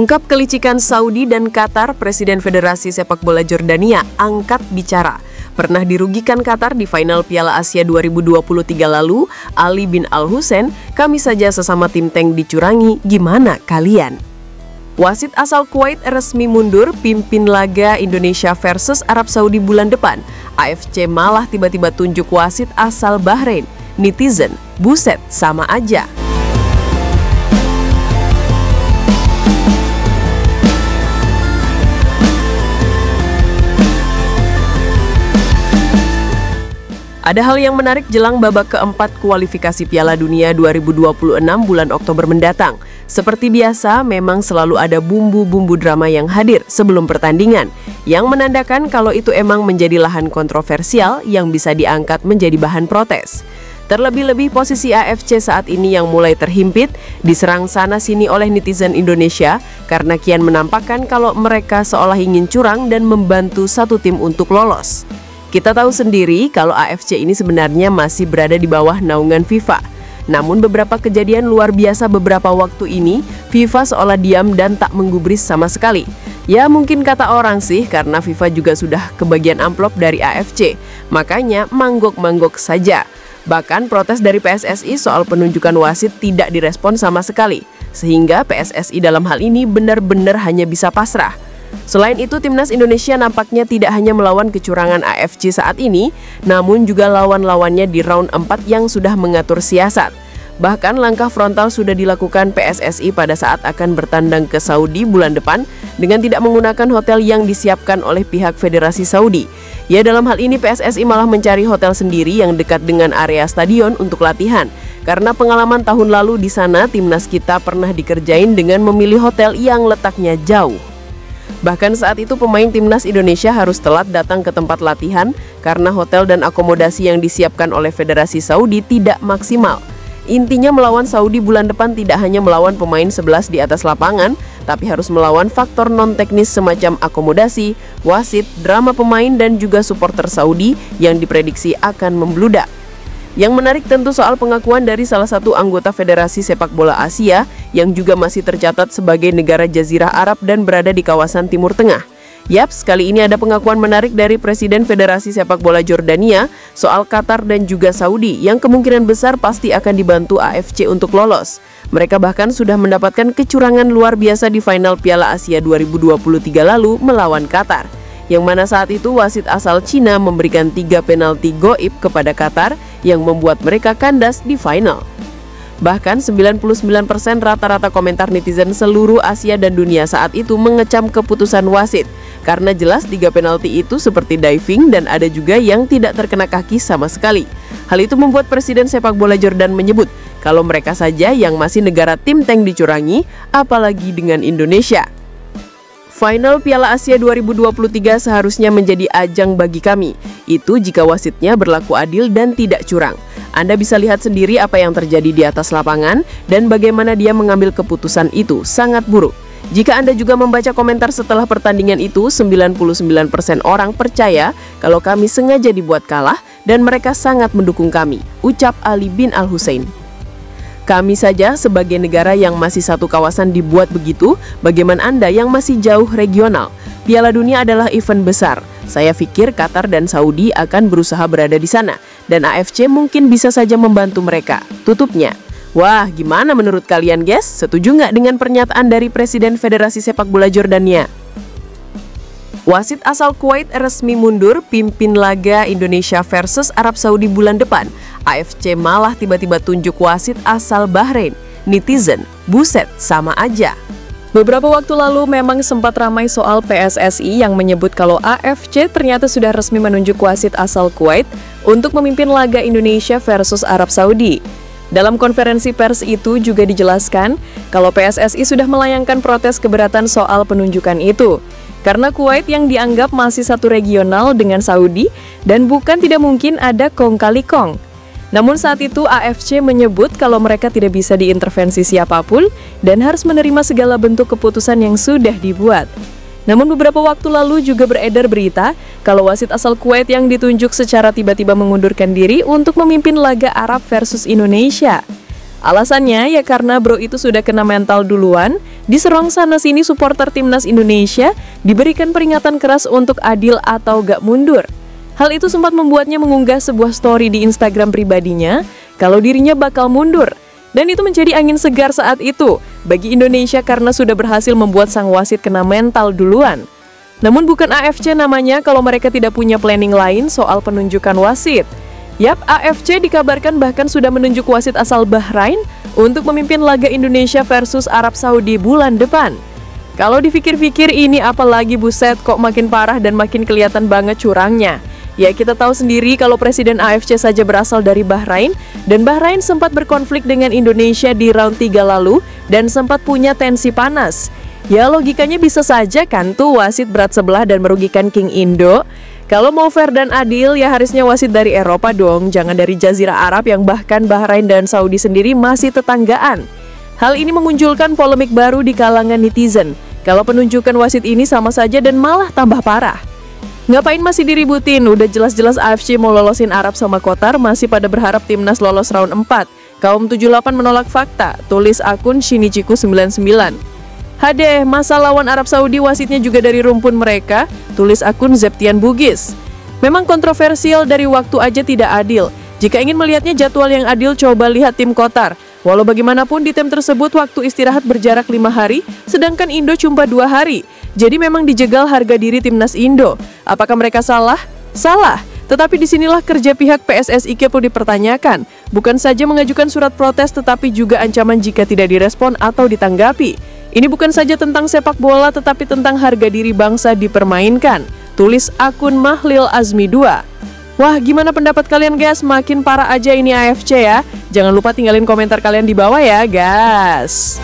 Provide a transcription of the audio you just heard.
Ungkap kelicikan Saudi dan Qatar, Presiden Federasi Sepak Bola Jordania angkat bicara. Pernah dirugikan Qatar di final Piala Asia 2023 lalu, Ali bin Al-Hussein, kami saja sesama tim tank dicurangi, gimana kalian? Wasit asal Kuwait resmi mundur pimpin laga Indonesia versus Arab Saudi bulan depan. AFC malah tiba-tiba tunjuk wasit asal Bahrain. Netizen, buset, sama aja. Ada hal yang menarik jelang babak keempat kualifikasi Piala Dunia 2026 bulan Oktober mendatang. Seperti biasa, memang selalu ada bumbu-bumbu drama yang hadir sebelum pertandingan, yang menandakan kalau itu emang menjadi lahan kontroversial yang bisa diangkat menjadi bahan protes. Terlebih-lebih posisi AFC saat ini yang mulai terhimpit, diserang sana-sini oleh netizen Indonesia karena kian menampakkan kalau mereka seolah ingin curang dan membantu satu tim untuk lolos. Kita tahu sendiri kalau AFC ini sebenarnya masih berada di bawah naungan FIFA. Namun beberapa kejadian luar biasa beberapa waktu ini, FIFA seolah diam dan tak menggubris sama sekali. Ya mungkin kata orang sih karena FIFA juga sudah kebagian amplop dari AFC, makanya manggok-manggok saja. Bahkan protes dari PSSI soal penunjukan wasit tidak direspon sama sekali, sehingga PSSI dalam hal ini benar-benar hanya bisa pasrah. Selain itu, Timnas Indonesia nampaknya tidak hanya melawan kecurangan AFC saat ini, namun juga lawan-lawannya di round 4 yang sudah mengatur siasat. Bahkan langkah frontal sudah dilakukan PSSI pada saat akan bertandang ke Saudi bulan depan dengan tidak menggunakan hotel yang disiapkan oleh pihak Federasi Saudi. Ya, dalam hal ini PSSI malah mencari hotel sendiri yang dekat dengan area stadion untuk latihan. Karena pengalaman tahun lalu di sana, Timnas kita pernah dikerjain dengan memilih hotel yang letaknya jauh. Bahkan saat itu pemain Timnas Indonesia harus telat datang ke tempat latihan karena hotel dan akomodasi yang disiapkan oleh Federasi Saudi tidak maksimal. Intinya melawan Saudi bulan depan tidak hanya melawan pemain 11 di atas lapangan, tapi harus melawan faktor non-teknis semacam akomodasi, wasit, drama pemain dan juga supporter Saudi yang diprediksi akan membludak. Yang menarik tentu soal pengakuan dari salah satu anggota Federasi Sepak Bola Asia yang juga masih tercatat sebagai negara Jazirah Arab dan berada di kawasan Timur Tengah. Yaps, kali ini ada pengakuan menarik dari Presiden Federasi Sepak Bola Jordania soal Qatar dan juga Saudi yang kemungkinan besar pasti akan dibantu AFC untuk lolos. Mereka bahkan sudah mendapatkan kecurangan luar biasa di final Piala Asia 2023 lalu melawan Qatar. Yang mana saat itu wasit asal Cina memberikan 3 penalti goib kepada Qatar yang membuat mereka kandas di final. Bahkan 99% rata-rata komentar netizen seluruh Asia dan dunia saat itu mengecam keputusan wasit. Karena jelas 3 penalti itu seperti diving dan ada juga yang tidak terkena kaki sama sekali. Hal itu membuat Presiden Sepak Bola Jordan menyebut kalau mereka saja yang masih negara tim tank dicurangi, apalagi dengan Indonesia. Final Piala Asia 2023 seharusnya menjadi ajang bagi kami. Itu jika wasitnya berlaku adil dan tidak curang. Anda bisa lihat sendiri apa yang terjadi di atas lapangan dan bagaimana dia mengambil keputusan itu sangat buruk. Jika Anda juga membaca komentar setelah pertandingan itu, 99% orang percaya kalau kami sengaja dibuat kalah dan mereka sangat mendukung kami, ucap Ali bin Al-Hussein. Kami saja sebagai negara yang masih satu kawasan dibuat begitu, bagaimana Anda yang masih jauh regional? Piala Dunia adalah event besar. Saya pikir Qatar dan Saudi akan berusaha berada di sana, dan AFC mungkin bisa saja membantu mereka. Tutupnya. Wah, gimana menurut kalian guys? Setuju nggak dengan pernyataan dari Presiden Federasi Sepak Bola Jordania? Wasit asal Kuwait resmi mundur pimpin laga Indonesia versus Arab Saudi bulan depan. AFC malah tiba-tiba tunjuk wasit asal Bahrain. Netizen, buset, sama aja. Beberapa waktu lalu memang sempat ramai soal PSSI yang menyebut kalau AFC ternyata sudah resmi menunjuk wasit asal Kuwait untuk memimpin laga Indonesia versus Arab Saudi. Dalam konferensi pers itu juga dijelaskan kalau PSSI sudah melayangkan protes keberatan soal penunjukan itu. Karena Kuwait yang dianggap masih satu regional dengan Saudi dan bukan tidak mungkin ada kong kali kong. Namun saat itu AFC menyebut kalau mereka tidak bisa diintervensi siapapun dan harus menerima segala bentuk keputusan yang sudah dibuat. Namun beberapa waktu lalu juga beredar berita kalau wasit asal Kuwait yang ditunjuk secara tiba-tiba mengundurkan diri untuk memimpin laga Arab versus Indonesia. Alasannya ya karena bro itu sudah kena mental duluan Diserang sana-sini supporter timnas Indonesia diberikan peringatan keras untuk adil atau gak mundur. Hal itu sempat membuatnya mengunggah sebuah story di Instagram pribadinya kalau dirinya bakal mundur. Dan itu menjadi angin segar saat itu bagi Indonesia karena sudah berhasil membuat sang wasit kena mental duluan. Namun bukan AFC namanya kalau mereka tidak punya planning lain soal penunjukan wasit. Yap, AFC dikabarkan bahkan sudah menunjuk wasit asal Bahrain untuk memimpin laga Indonesia versus Arab Saudi bulan depan. Kalau dipikir-pikir ini apalagi buset kok makin parah dan makin kelihatan banget curangnya. Ya kita tahu sendiri kalau Presiden AFC saja berasal dari Bahrain dan Bahrain sempat berkonflik dengan Indonesia di round 3 lalu dan sempat punya tensi panas. Ya logikanya bisa saja kan tuh wasit berat sebelah dan merugikan King Indo. Kalau mau fair dan adil ya harusnya wasit dari Eropa dong, jangan dari Jazirah Arab yang bahkan Bahrain dan Saudi sendiri masih tetanggaan. Hal ini memunculkan polemik baru di kalangan netizen. Kalau penunjukan wasit ini sama saja dan malah tambah parah. Ngapain masih diributin? Udah jelas-jelas AFC mau lolosin Arab sama Qatar masih pada berharap timnas lolos round 4. Kaum 78 menolak fakta, tulis akun Shinichiku 99. Hadeh, masa lawan Arab Saudi wasitnya juga dari rumpun mereka, tulis akun Zeptian Bugis. Memang kontroversial dari waktu aja tidak adil. Jika ingin melihatnya jadwal yang adil, coba lihat tim Qatar. Walau bagaimanapun di tim tersebut waktu istirahat berjarak 5 hari, sedangkan Indo cuma 2 hari. Jadi memang dijegal harga diri timnas Indo. Apakah mereka salah? Salah. Tetapi disinilah kerja pihak PSSI perlu dipertanyakan. Bukan saja mengajukan surat protes, tetapi juga ancaman jika tidak direspon atau ditanggapi. Ini bukan saja tentang sepak bola, tetapi tentang harga diri bangsa dipermainkan. Tulis akun Mahlil Azmi 2. Wah, gimana pendapat kalian guys? Makin parah aja ini AFC ya. Jangan lupa tinggalin komentar kalian di bawah ya guys.